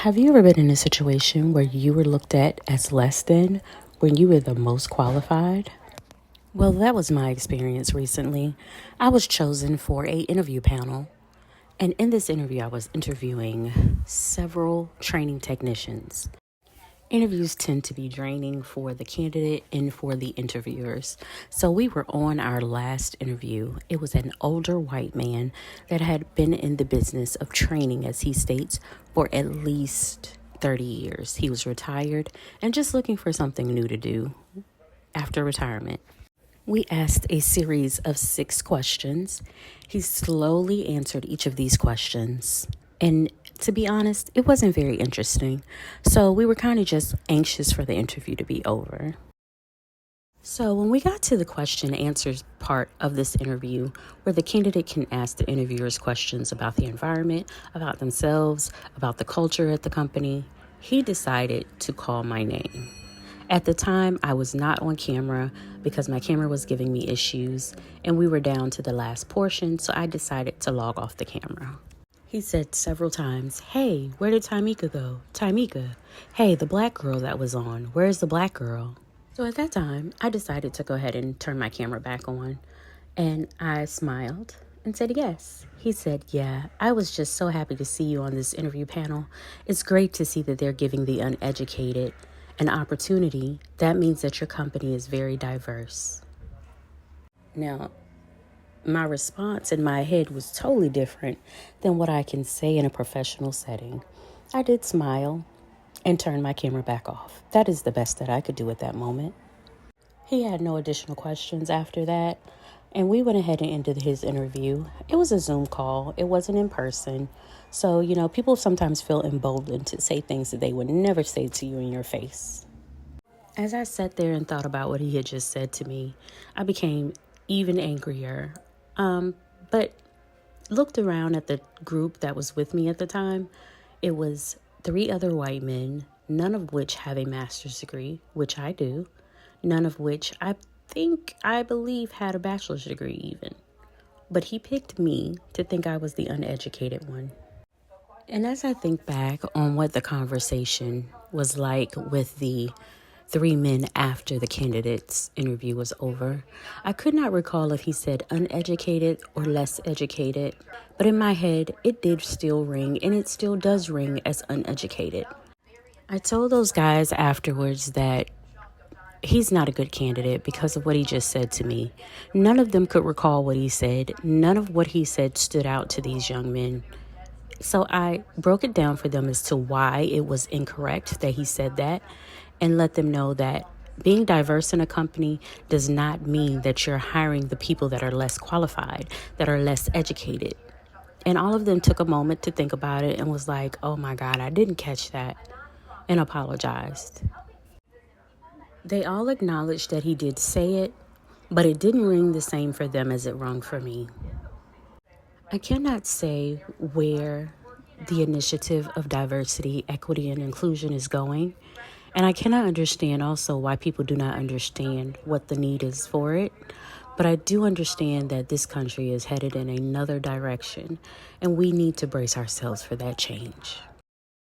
Have you ever been in a situation where you were looked at as less than when you were the most qualified? Well, that was my experience recently. I was chosen for a interview panel, and in this interview I was interviewing several training technicians. Interviews tend to be draining for the candidate and for the interviewers. So we were on our last interview. It was an older white man that had been in the business of training, as he states, for at least 30 years. He was retired and just looking for something new to do after retirement. We asked a series of 6 questions. He slowly answered each of these questions. And to be honest, it wasn't very interesting. So we were kind of just anxious for the interview to be over. So when we got to the question answers part of this interview, where the candidate can ask the interviewers questions about the environment, about themselves, about the culture at the company, he decided to call my name. At the time, I was not on camera because my camera was giving me issues, and we were down to the last portion, so I decided to log off the camera. He said several times, "Hey, where did Tamika go? Tamika. Hey, the black girl that was on. Where's the black girl?" So at that time, I decided to go ahead and turn my camera back on. And I smiled and said yes. He said, "Yeah, I was just so happy to see you on this interview panel. It's great to see that they're giving the uneducated an opportunity. That means that your company is very diverse." Now, my response in my head was totally different than what I can say in a professional setting. I did smile and turn my camera back off. That is the best that I could do at that moment. He had no additional questions after that, and we went ahead and ended his interview. It was a Zoom call. It wasn't in person. So, people sometimes feel emboldened to say things that they would never say to you in your face. As I sat there and thought about what he had just said to me, I became even angrier. But looked around at the group that was with me at the time. It was 3 other white men, none of which have a master's degree, which I do. None of which I believe had a bachelor's degree even. But he picked me to think I was the uneducated one. And as I think back on what the conversation was like with the 3 men after the candidate's interview was over, I could not recall if he said uneducated or less educated, but in my head, it did still ring, and it still does ring as uneducated. I told those guys afterwards that he's not a good candidate because of what he just said to me. None of them could recall what he said. None of what he said stood out to these young men. So I broke it down for them as to why it was incorrect that he said that, and let them know that being diverse in a company does not mean that you're hiring the people that are less qualified, that are less educated. And all of them took a moment to think about it and was like, "Oh my God, I didn't catch that," and apologized. They all acknowledged that he did say it, but it didn't ring the same for them as it rung for me. I cannot say where the initiative of diversity, equity, and inclusion is going. And I cannot understand also why people do not understand what the need is for it. But I do understand that this country is headed in another direction, and we need to brace ourselves for that change.